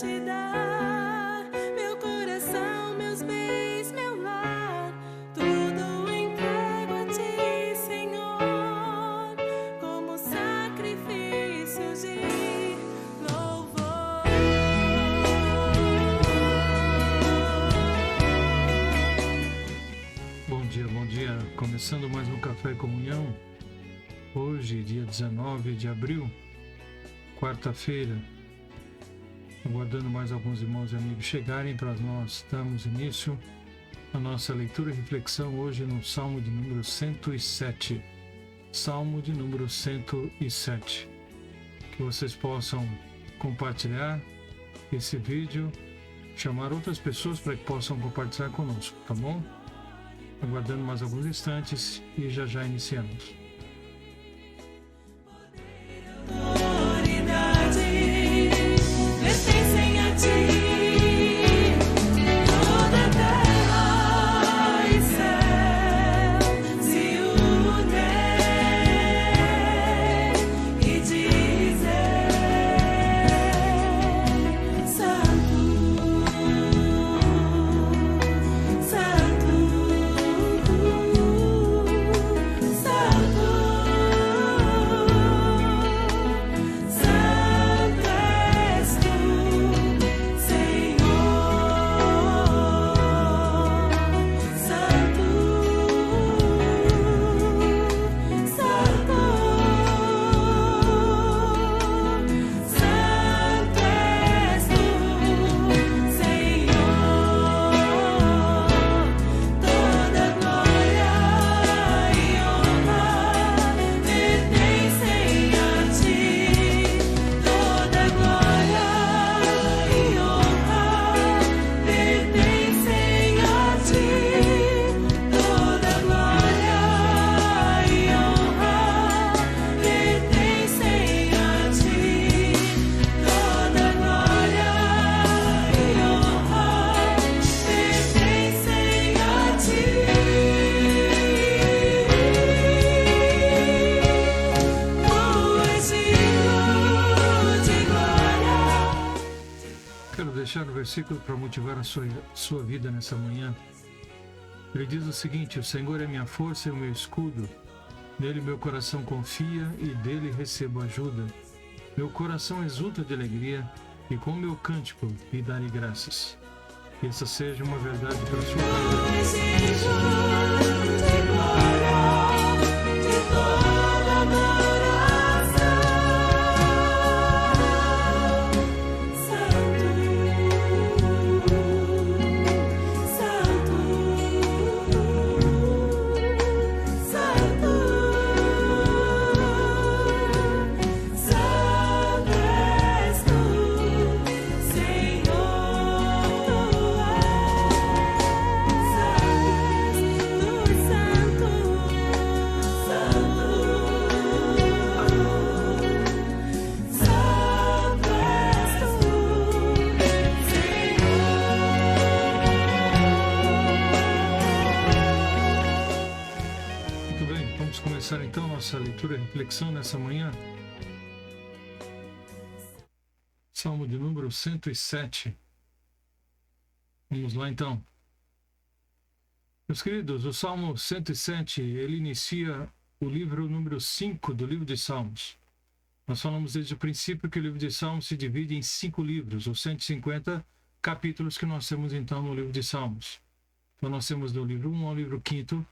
te dar, meu coração, meus bens, meu lar, tudo entrego a ti, Senhor, como sacrifício de louvor. Bom dia. Começando mais um Café e Comunhão. Hoje, dia 19 de abril, quarta-feira. Aguardando mais alguns irmãos e amigos chegarem para nós darmos início à nossa leitura e reflexão hoje no Salmo de número 107. Salmo de número 107. Que vocês possam compartilhar esse vídeo, chamar outras pessoas para que possam compartilhar conosco, tá bom? Aguardando mais alguns instantes e já iniciamos. Deixar o versículo para motivar a sua vida nessa manhã. Ele diz o seguinte: o Senhor é minha força e o meu escudo, nele meu coração confia e dele recebo ajuda. Meu coração exulta de alegria e com meu cântico lhe darei graças. Que essa seja uma verdade para a sua vida. Então nossa leitura e reflexão nessa manhã. Salmo de número 107. Vamos lá então. Meus queridos, o Salmo 107, ele inicia o livro número 5 do livro de Salmos. Nós falamos desde o princípio que o livro de Salmos se divide em 5 livros, ou 150 capítulos que nós temos então no livro de Salmos. Então nós temos do livro 1 ao livro 5º,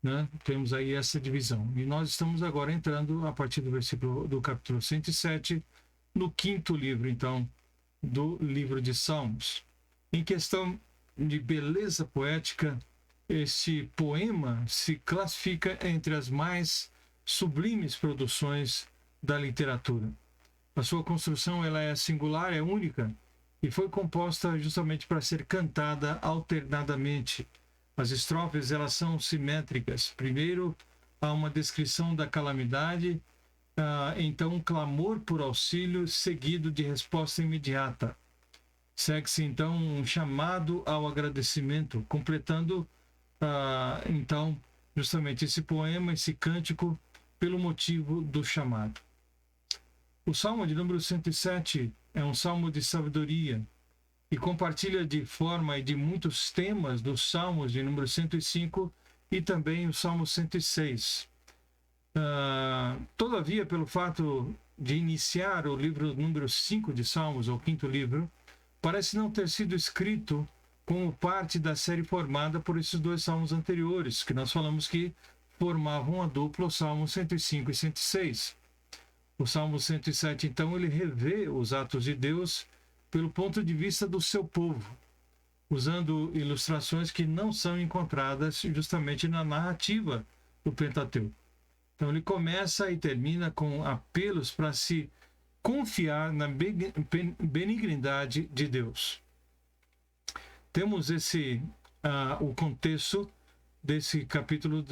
né? Temos aí essa divisão. E nós estamos agora entrando, a partir do versículo do capítulo 107, no 5º livro, então, do livro de Salmos. Em questão de beleza poética, esse poema se classifica entre as mais sublimes produções da literatura. A sua construção ela é singular, é única, e foi composta justamente para ser cantada alternadamente. As estrofes elas são simétricas. Primeiro há uma descrição da calamidade, então um clamor por auxílio seguido de resposta imediata. Segue-se então um chamado ao agradecimento, completando então justamente esse poema, esse cântico, pelo motivo do chamado. O Salmo de número 107 é um salmo de sabedoria e compartilha de forma e de muitos temas dos salmos de número 105 e também o Salmo 106. Todavia, pelo fato de iniciar o livro número 5 de Salmos, ou quinto livro, parece não ter sido escrito como parte da série formada por esses dois salmos anteriores, que nós falamos que formavam a dupla, o Salmo 105 e 106. O Salmo 107, então, ele revê os atos de Deus pelo ponto de vista do seu povo, usando ilustrações que não são encontradas justamente na narrativa do Pentateuco. Então ele começa e termina com apelos para se confiar na benignidade de Deus. Temos o contexto desse capítulo,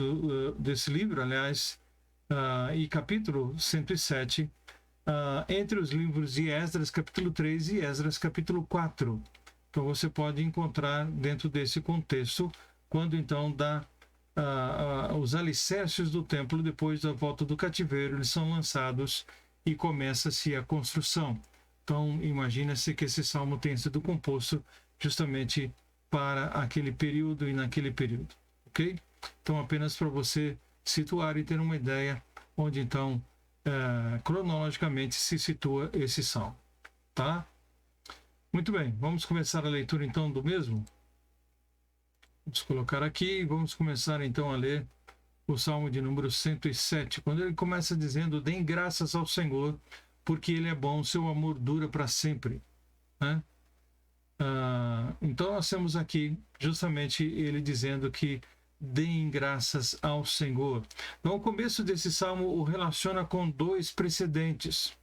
desse livro, aliás, e capítulo 107, entre os livros de Esdras, capítulo 3 e Esdras, capítulo 4. Então você pode encontrar dentro desse contexto, quando então dá os alicerces do templo, depois da volta do cativeiro, eles são lançados e começa-se a construção. Então, imagina-se que esse salmo tenha sido composto justamente para aquele período e naquele período, ok? Então, apenas para você situar e ter uma ideia onde, então, cronologicamente se situa esse salmo, tá? Muito bem, vamos começar a leitura, então, do mesmo? Vamos colocar aqui e vamos começar então a ler o Salmo de número 107, quando ele começa dizendo: deem graças ao Senhor, porque Ele é bom, seu amor dura para sempre. Né? Então nós temos aqui justamente ele dizendo que deem graças ao Senhor. Então o começo desse Salmo o relaciona com dois precedentes.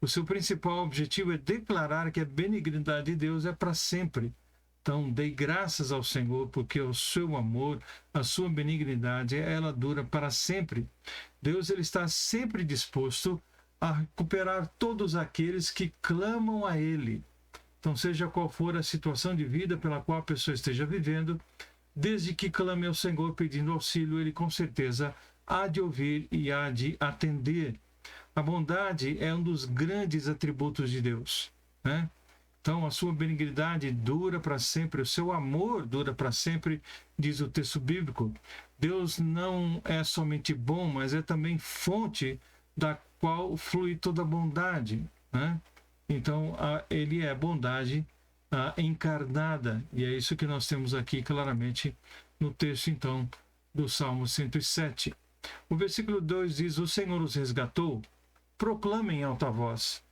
O seu principal objetivo é declarar que a benignidade de Deus é para sempre. Então, dei graças ao Senhor, porque o seu amor, a sua benignidade, ela dura para sempre. Deus ele está sempre disposto a recuperar todos aqueles que clamam a Ele. Então, seja qual for a situação de vida pela qual a pessoa esteja vivendo, desde que clame ao Senhor pedindo auxílio, Ele com certeza há de ouvir e há de atender. A bondade é um dos grandes atributos de Deus, né? Então, a sua benignidade dura para sempre, o seu amor dura para sempre, diz o texto bíblico. Deus não é somente bom, mas é também fonte da qual flui toda a bondade, né? Então, ele é bondade encarnada, e é isso que nós temos aqui claramente no texto, então, do Salmo 107. O versículo 2 diz: o Senhor os resgatou, proclamem em alta voz.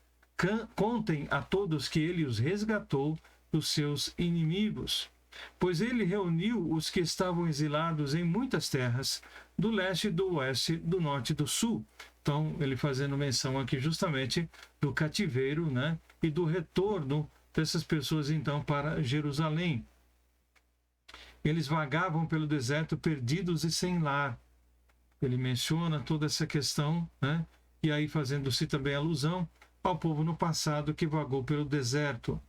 Contem a todos que ele os resgatou dos seus inimigos, pois ele reuniu os que estavam exilados em muitas terras, do leste, do oeste, do norte e do sul. Então, ele fazendo menção aqui justamente do cativeiro, né, e do retorno dessas pessoas, então, para Jerusalém. Eles vagavam pelo deserto perdidos e sem lar. Ele menciona toda essa questão, né, e aí fazendo-se também alusão ao povo no passado que vagou pelo deserto.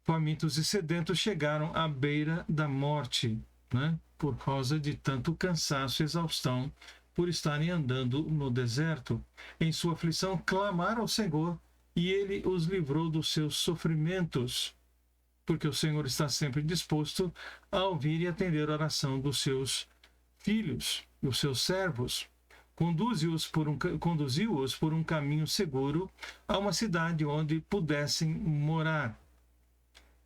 Famintos e sedentos chegaram à beira da morte, né? Por causa de tanto cansaço e exaustão por estarem andando no deserto. Em sua aflição clamaram ao Senhor e ele os livrou dos seus sofrimentos, porque o Senhor está sempre disposto a ouvir e atender a oração dos seus filhos, dos seus servos. Conduziu-os por um caminho seguro a uma cidade onde pudessem morar.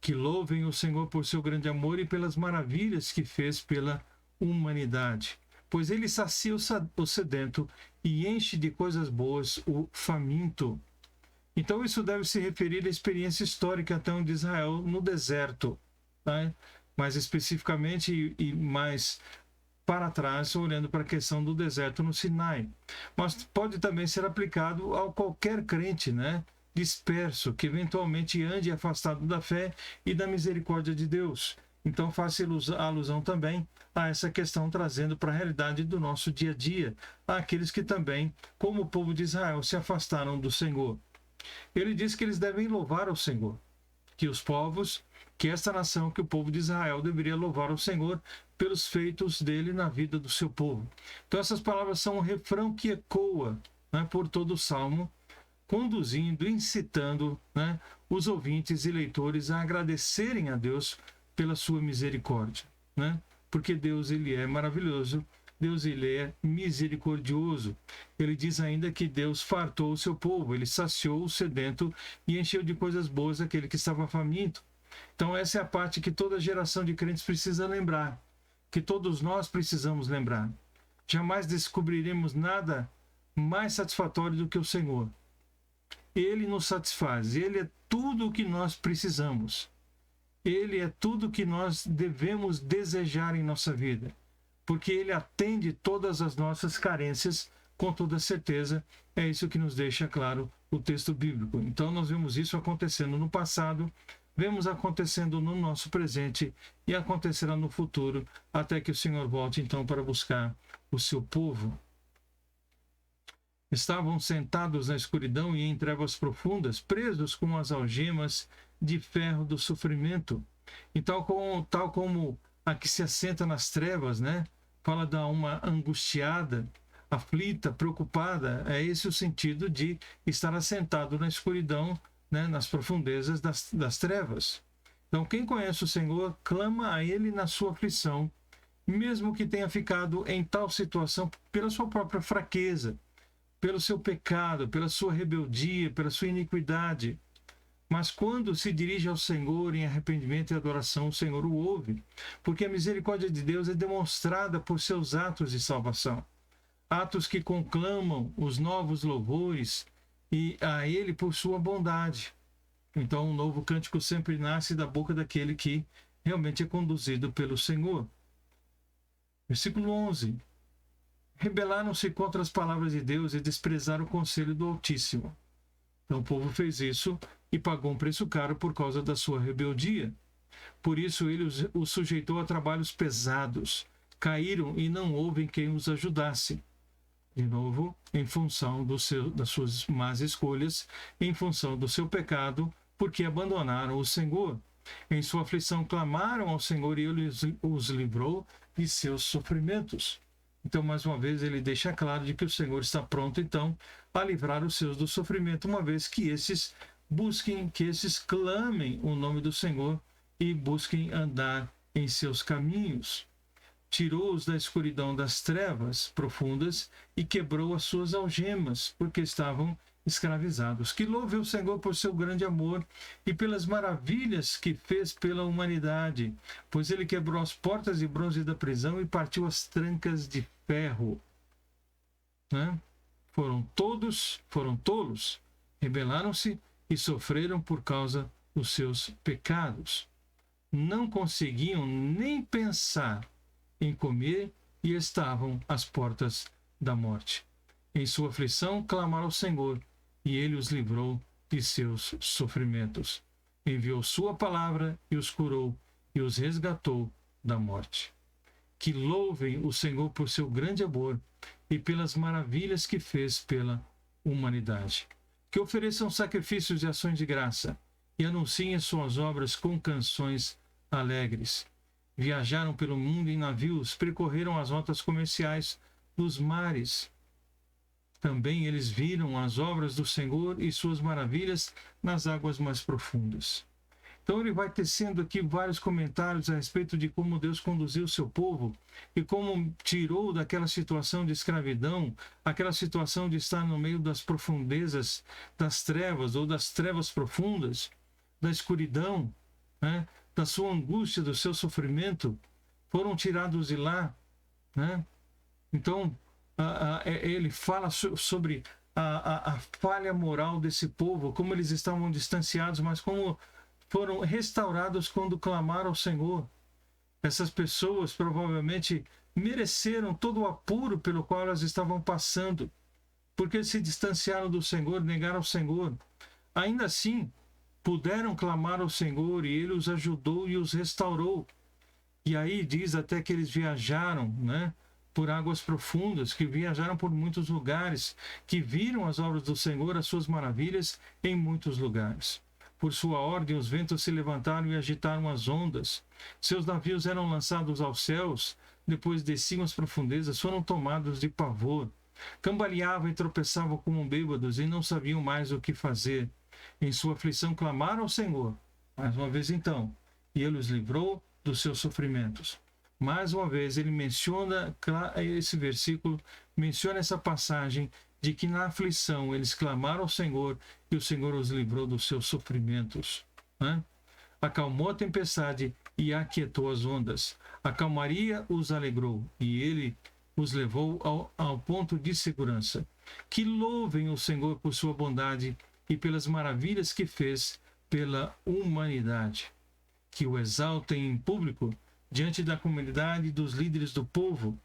Que louvem o Senhor por seu grande amor e pelas maravilhas que fez pela humanidade. Pois ele sacia o sedento e enche de coisas boas o faminto. Então isso deve se referir à experiência histórica então de Israel no deserto, tá? Mais especificamente e mais para trás, olhando para a questão do deserto no Sinai. Mas pode também ser aplicado a qualquer crente, né, disperso, que eventualmente ande afastado da fé e da misericórdia de Deus. Então faça alusão também a essa questão, trazendo para a realidade do nosso dia a dia, àqueles que também, como o povo de Israel, se afastaram do Senhor. Ele diz que eles devem louvar ao Senhor, que esta nação, que o povo de Israel deveria louvar ao Senhor pelos feitos dele na vida do seu povo. Então essas palavras são um refrão que ecoa, né, por todo o Salmo, conduzindo, incitando, né, os ouvintes e leitores a agradecerem a Deus pela sua misericórdia, né? Porque Deus, ele é maravilhoso, Deus, ele é misericordioso. Ele diz ainda que Deus fartou o seu povo, ele saciou o sedento e encheu de coisas boas aquele que estava faminto. Então essa é a parte que toda geração de crentes precisa lembrar, que todos nós precisamos lembrar. Jamais descobriremos nada mais satisfatório do que o Senhor. Ele nos satisfaz, ele é tudo o que nós precisamos. Ele é tudo o que nós devemos desejar em nossa vida, porque ele atende todas as nossas carências com toda certeza. É isso que nos deixa claro o texto bíblico. Então nós vemos isso acontecendo no passado, vemos acontecendo no nosso presente e acontecerá no futuro, até que o Senhor volte então para buscar o seu povo. Estavam sentados na escuridão e em trevas profundas, presos com as algemas de ferro do sofrimento. E tal como a que se assenta nas trevas, né? Fala da alma angustiada, aflita, preocupada. É esse o sentido de estar assentado na escuridão, né? Nas profundezas das trevas. Então, quem conhece o Senhor, clama a Ele na sua aflição, mesmo que tenha ficado em tal situação pela sua própria fraqueza, pelo seu pecado, pela sua rebeldia, pela sua iniquidade. Mas quando se dirige ao Senhor em arrependimento e adoração, o Senhor o ouve, porque a misericórdia de Deus é demonstrada por seus atos de salvação. Atos que conclamam os novos louvores e a Ele por sua bondade. Então, um novo cântico sempre nasce da boca daquele que realmente é conduzido pelo Senhor. Versículo 11. Rebelaram-se contra as palavras de Deus e desprezaram o conselho do Altíssimo. Então o povo fez isso e pagou um preço caro por causa da sua rebeldia. Por isso ele os sujeitou a trabalhos pesados. Caíram e não houve quem os ajudasse. De novo, em função das suas más escolhas, em função do seu pecado, porque abandonaram o Senhor. Em sua aflição clamaram ao Senhor e ele os livrou de seus sofrimentos. Então, mais uma vez, ele deixa claro de que o Senhor está pronto, então, a livrar os seus do sofrimento, uma vez que esses busquem, que esses clamem o nome do Senhor e busquem andar em seus caminhos. Tirou-os da escuridão das trevas profundas e quebrou as suas algemas, porque estavam escravizados. Que louve o Senhor por seu grande amor e pelas maravilhas que fez pela humanidade, pois ele quebrou as portas de bronze da prisão e partiu as trancas de ferro. Né? Foram tolos, rebelaram-se e sofreram por causa dos seus pecados. Não conseguiam nem pensar em comer e estavam às portas da morte. Em sua aflição, clamaram ao Senhor, e ele os livrou de seus sofrimentos. Enviou sua palavra e os curou, e os resgatou da morte. Que louvem o Senhor por seu grande amor e pelas maravilhas que fez pela humanidade. Que ofereçam sacrifícios e ações de graça, e anunciem suas obras com canções alegres. Viajaram pelo mundo em navios, percorreram as rotas comerciais dos mares. Também eles viram as obras do Senhor e suas maravilhas nas águas mais profundas. Então ele vai tecendo aqui vários comentários a respeito de como Deus conduziu o seu povo e como tirou daquela situação de escravidão, aquela situação de estar no meio das profundezas das trevas ou das trevas profundas, da escuridão, né? Da sua angústia, do seu sofrimento, foram tirados de lá, né? Então, ele fala sobre a falha moral desse povo, como eles estavam distanciados, mas como foram restaurados quando clamaram ao Senhor. Essas pessoas provavelmente mereceram todo o apuro pelo qual elas estavam passando, porque se distanciaram do Senhor, negaram o Senhor. Ainda assim, puderam clamar ao Senhor e ele os ajudou e os restaurou. E aí diz até que eles viajaram, né, por águas profundas, que viajaram por muitos lugares, que viram as obras do Senhor, as suas maravilhas em muitos lugares. Por sua ordem, os ventos se levantaram e agitaram as ondas. Seus navios eram lançados aos céus, depois desciam as profundezas, foram tomados de pavor. Cambaleavam e tropeçavam como bêbados e não sabiam mais o que fazer. Em sua aflição clamaram ao Senhor. Mais uma vez então, e ele os livrou dos seus sofrimentos. Mais uma vez ele menciona, esse versículo menciona essa passagem de que na aflição eles clamaram ao Senhor e o Senhor os livrou dos seus sofrimentos. Né? Acalmou a tempestade e aquietou as ondas. A calmaria os alegrou e ele os levou ao ponto de segurança. Que louvem o Senhor por sua bondade e pelas maravilhas que fez pela humanidade. Que o exaltem em público diante da comunidade dos líderes do povo,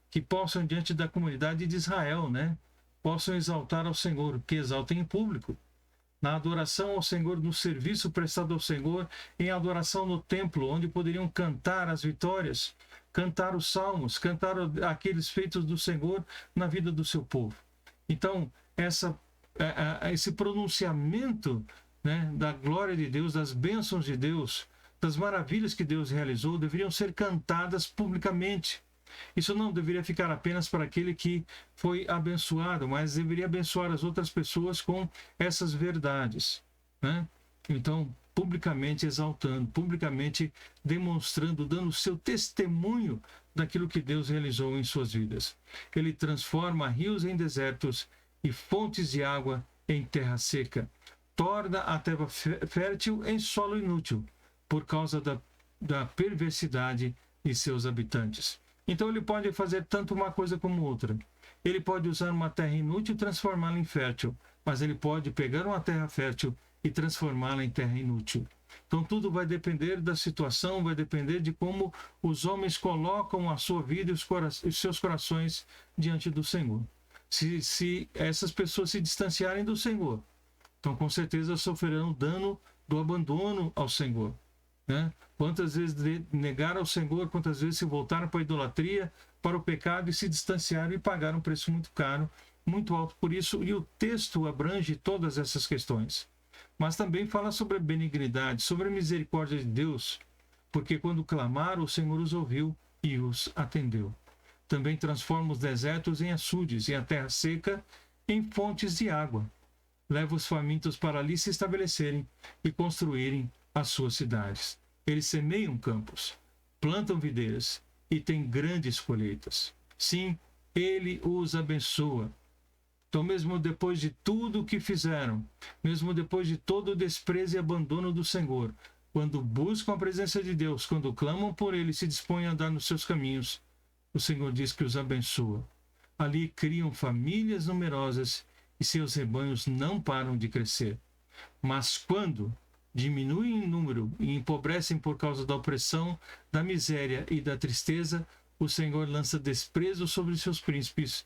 que possam diante da comunidade de Israel, né? Possam exaltar ao Senhor, que exaltem em público. Na adoração ao Senhor, no serviço prestado ao Senhor, em adoração no templo, onde poderiam cantar as vitórias, cantar os salmos, cantar aqueles feitos do Senhor na vida do seu povo. Então, esse pronunciamento, né, da glória de Deus, das bênçãos de Deus, das maravilhas que Deus realizou, deveriam ser cantadas publicamente. Isso não deveria ficar apenas para aquele que foi abençoado, mas deveria abençoar as outras pessoas com essas verdades, né? Então, publicamente exaltando, publicamente demonstrando, dando o seu testemunho daquilo que Deus realizou em suas vidas. Ele transforma rios em desertos e fontes de água em terra seca. Torna a terra fértil em solo inútil, por causa da perversidade de seus habitantes. Então ele pode fazer tanto uma coisa como outra. Ele pode usar uma terra inútil e transformá-la em fértil, mas ele pode pegar uma terra fértil e transformá-la em terra inútil. Então tudo vai depender da situação, vai depender de como os homens colocam a sua vida e os seus corações diante do Senhor. Se essas pessoas se distanciarem do Senhor, então com certeza sofrerão dano do abandono ao Senhor. Né? Quantas vezes negaram ao Senhor, quantas vezes se voltaram para a idolatria, para o pecado e se distanciaram e pagaram um preço muito caro, muito alto por isso, e o texto abrange todas essas questões. Mas também fala sobre a benignidade, sobre a misericórdia de Deus, porque quando clamaram, o Senhor os ouviu e os atendeu. Também transforma os desertos em açudes e a terra seca em fontes de água. Leva os famintos para ali se estabelecerem e construírem as suas cidades. Eles semeiam campos, plantam videiras e têm grandes colheitas. Sim, ele os abençoa. Então, mesmo depois de tudo o que fizeram, mesmo depois de todo o desprezo e abandono do Senhor, quando buscam a presença de Deus, quando clamam por ele e se dispõem a andar nos seus caminhos, o Senhor diz que os abençoa. Ali criam famílias numerosas e seus rebanhos não param de crescer. Mas quando diminuem em número e empobrecem por causa da opressão, da miséria e da tristeza, o Senhor lança desprezo sobre seus príncipes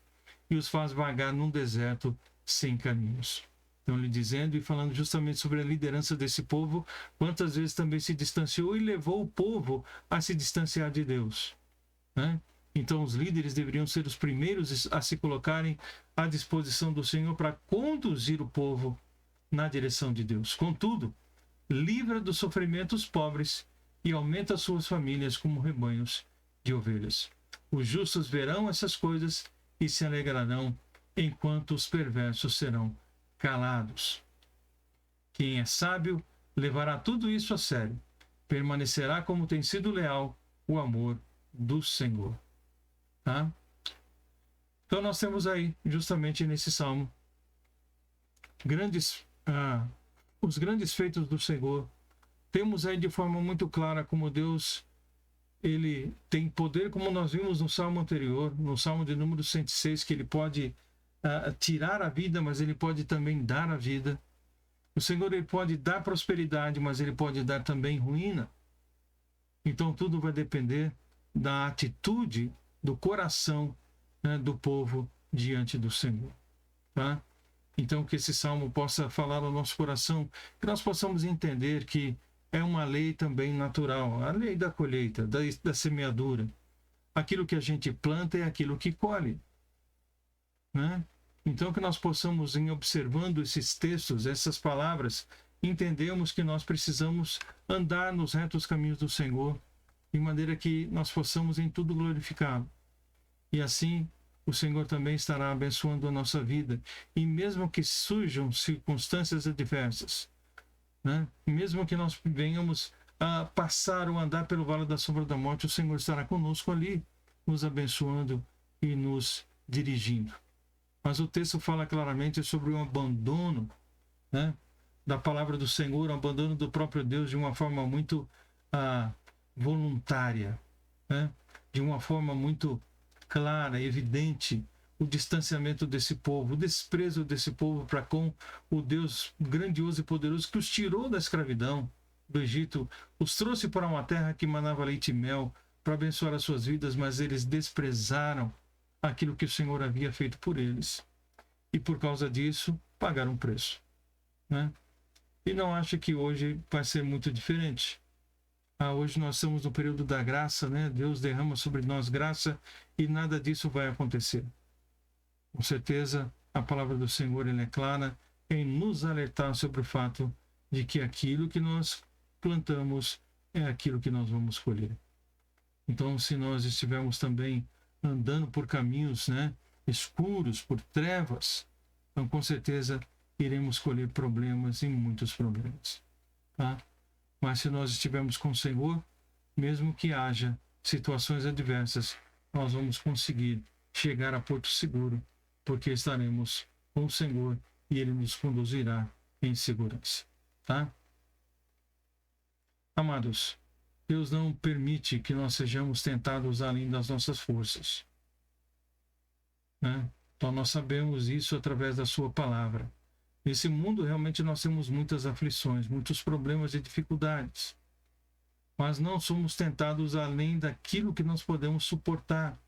e os faz vagar num deserto sem caminhos. Então, lhe dizendo e falando justamente sobre a liderança desse povo, quantas vezes também se distanciou e levou o povo a se distanciar de Deus, né? Então, os líderes deveriam ser os primeiros a se colocarem à disposição do Senhor para conduzir o povo na direção de Deus. Contudo, livra do sofrimento os pobres e aumenta suas famílias como rebanhos de ovelhas. Os justos verão essas coisas e se alegrarão, enquanto os perversos serão calados. Quem é sábio levará tudo isso a sério. Permanecerá como tem sido leal o amor do Senhor. Tá? Então nós temos aí, justamente nesse salmo, os grandes feitos do Senhor. Temos aí de forma muito clara como Deus, ele tem poder, como nós vimos no salmo anterior, no salmo de número 106, que ele pode tirar a vida, mas ele pode também dar a vida. O Senhor, ele pode dar prosperidade, mas ele pode dar também ruína. Então tudo vai depender da atitude, do coração, né, do povo diante do Senhor. Tá? Então que esse salmo possa falar ao nosso coração, que nós possamos entender que é uma lei também natural, a lei da colheita, da semeadura. Aquilo que a gente planta é aquilo que colhe. Né? Então que nós possamos, em observando esses textos, essas palavras, entendemos que nós precisamos andar nos retos caminhos do Senhor, de maneira que nós possamos em tudo glorificá-lo. E assim o Senhor também estará abençoando a nossa vida. E mesmo que surjam circunstâncias adversas, né? Mesmo que nós venhamos a passar ou andar pelo vale da sombra da morte, o Senhor estará conosco ali, nos abençoando e nos dirigindo. Mas o texto fala claramente sobre o abandono, né, da palavra do Senhor, o abandono do próprio Deus de uma forma muito voluntária, né, de uma forma muito clara, evidente, o distanciamento desse povo, o desprezo desse povo para com o Deus grandioso e poderoso que os tirou da escravidão do Egito, os trouxe para uma terra que manava leite e mel para abençoar as suas vidas, mas eles desprezaram aquilo que o Senhor havia feito por eles. E por causa disso, pagaram um preço, né? E não acho que hoje vai ser muito diferente. Hoje nós estamos no período da graça, né? Deus derrama sobre nós graça e nada disso vai acontecer. Com certeza, a palavra do Senhor é clara em nos alertar sobre o fato de que aquilo que nós plantamos é aquilo que nós vamos colher. Então, se nós estivermos também andando por caminhos, né, escuros, por trevas, então com certeza iremos colher problemas e muitos problemas. Tá? Mas se nós estivermos com o Senhor, mesmo que haja situações adversas, nós vamos conseguir chegar a porto seguro, porque estaremos com o Senhor e Ele nos conduzirá em segurança. Tá? Amados, Deus não permite que nós sejamos tentados além das nossas forças, né? Então nós sabemos isso através da sua palavra. Nesse mundo realmente nós temos muitas aflições, muitos problemas e dificuldades, mas não somos tentados além daquilo que nós podemos suportar.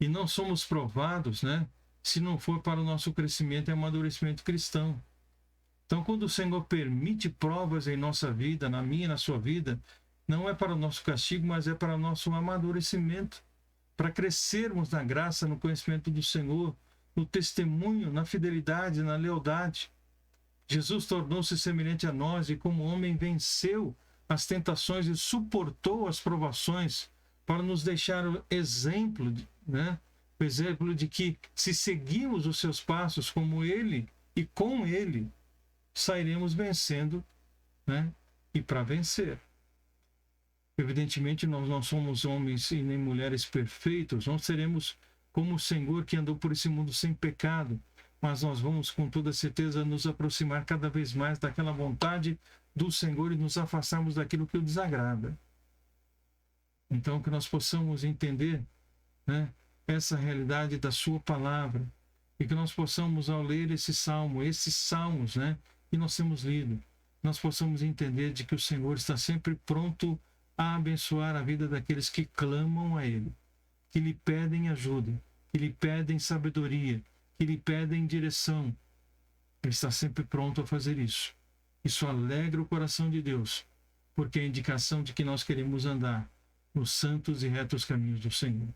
E não somos provados, né, se não for para o nosso crescimento e amadurecimento cristão. Então, quando o Senhor permite provas em nossa vida, na minha e na sua vida, não é para o nosso castigo, mas é para o nosso amadurecimento, para crescermos na graça, no conhecimento do Senhor, no testemunho, na fidelidade, na lealdade. Jesus tornou-se semelhante a nós e como homem venceu as tentações e suportou as provações para nos deixar o exemplo, né? O exemplo de que se seguirmos os seus passos como Ele e com Ele, sairemos vencendo, né? E para vencer. Evidentemente, nós não somos homens e nem mulheres perfeitos, não seremos como o Senhor que andou por esse mundo sem pecado, mas nós vamos com toda certeza nos aproximar cada vez mais daquela vontade do Senhor e nos afastarmos daquilo que o desagrada. Então, que nós possamos entender, né, essa realidade da sua palavra e que nós possamos, ao ler esses salmos, né, que nós temos lido, nós possamos entender de que o Senhor está sempre pronto a abençoar a vida daqueles que clamam a Ele, que lhe pedem ajuda, que lhe pedem sabedoria, que lhe pedem direção. Ele está sempre pronto a fazer isso. Isso alegra o coração de Deus, porque é a indicação de que nós queremos andar nos santos e retos caminhos do Senhor.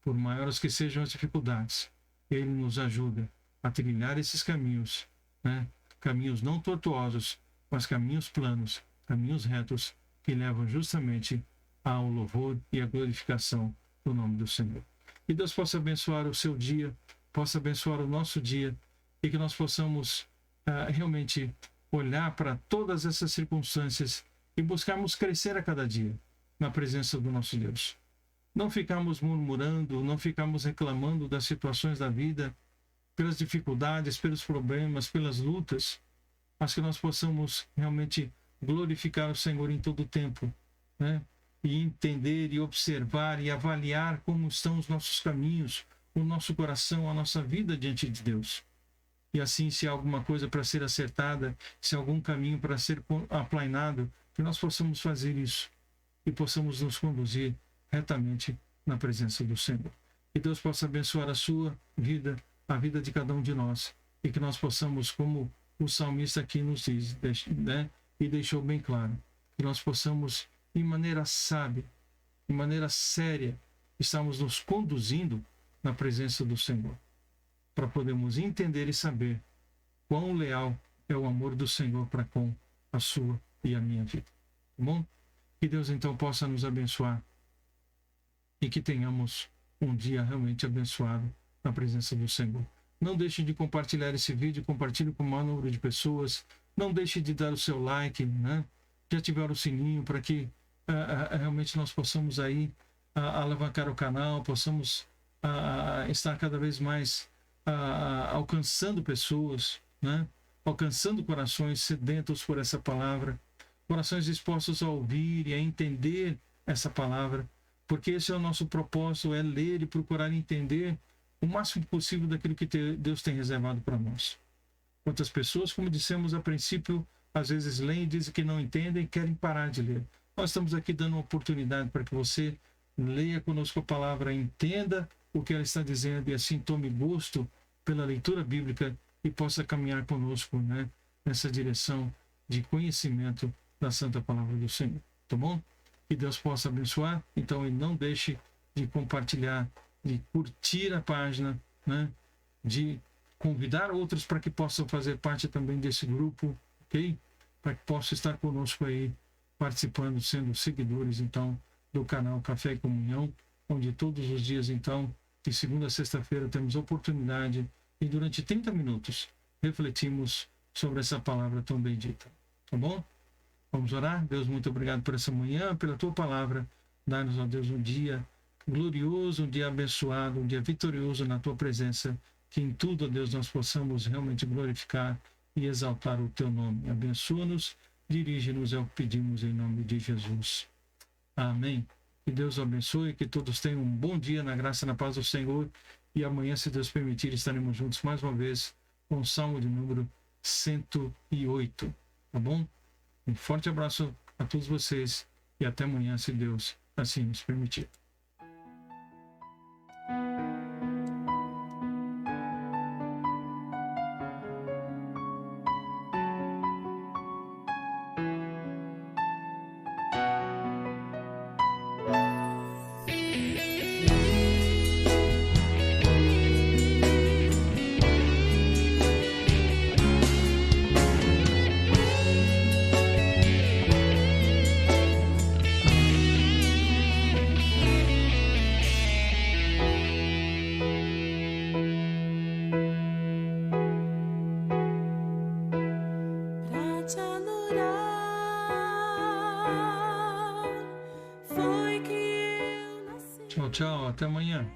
Por maiores que sejam as dificuldades, Ele nos ajuda a trilhar esses caminhos, né? Caminhos não tortuosos, mas caminhos planos, caminhos retos, que levam justamente ao louvor e à glorificação do nome do Senhor. Que Deus possa abençoar o seu dia, possa abençoar o nosso dia, e que nós possamos realmente olhar para todas essas circunstâncias e buscarmos crescer a cada dia na presença do nosso Deus. Não ficarmos murmurando, não ficarmos reclamando das situações da vida, pelas dificuldades, pelos problemas, pelas lutas, mas que nós possamos realmente glorificar o Senhor em todo o tempo, né? E entender e observar e avaliar como estão os nossos caminhos, o nosso coração, a nossa vida diante de Deus. E assim, se há alguma coisa para ser acertada, se há algum caminho para ser aplainado, que nós possamos fazer isso e possamos nos conduzir retamente na presença do Senhor. Que Deus possa abençoar a sua vida, a vida de cada um de nós, e que nós possamos, como o salmista aqui nos diz, né, e deixou bem claro, que nós possamos, de maneira sábia, de maneira séria, estarmos nos conduzindo na presença do Senhor, para podermos entender e saber quão leal é o amor do Senhor para com a sua e a minha vida. Tá bom? Que Deus então possa nos abençoar e que tenhamos um dia realmente abençoado na presença do Senhor. Não deixe de compartilhar esse vídeo, compartilhe com o maior número de pessoas. Não deixe de dar o seu like, né? De ativar o sininho para que realmente nós possamos aí alavancar o canal, possamos estar cada vez mais alcançando pessoas, né? Alcançando corações sedentos por essa palavra, corações dispostos a ouvir e a entender essa palavra, porque esse é o nosso propósito, é ler e procurar entender o máximo possível daquilo que Deus tem reservado para nós. Quantas pessoas, como dissemos a princípio, às vezes leem e dizem que não entendem e querem parar de ler. Nós estamos aqui dando uma oportunidade para que você leia conosco a palavra, entenda o que ela está dizendo e assim tome gosto pela leitura bíblica e possa caminhar conosco, né, nessa direção de conhecimento da Santa Palavra do Senhor. Tá bom? Que Deus possa abençoar. Então, e não deixe de compartilhar, de curtir a página, né, de convidar outros para que possam fazer parte também desse grupo, ok? Para que possam estar conosco aí, participando, sendo seguidores, então, do canal Café e Comunhão, onde todos os dias, então, de segunda a sexta-feira, temos oportunidade e durante 30 minutos refletimos sobre essa palavra tão bendita. Tá bom? Vamos orar? Deus, muito obrigado por essa manhã, pela tua palavra. Dá-nos, ó Deus, um dia glorioso, um dia abençoado, um dia vitorioso na tua presença. Que em tudo, ó Deus, nós possamos realmente glorificar e exaltar o teu nome. Abençoa-nos, dirige-nos, é o que pedimos em nome de Jesus. Amém. Que Deus o abençoe, que todos tenham um bom dia na graça e na paz do Senhor. E amanhã, se Deus permitir, estaremos juntos mais uma vez com o Salmo de número 108. Tá bom? Um forte abraço a todos vocês e até amanhã, se Deus assim nos permitir. Pra te adorar, foi que eu nasci. Tchau, tchau. Até amanhã.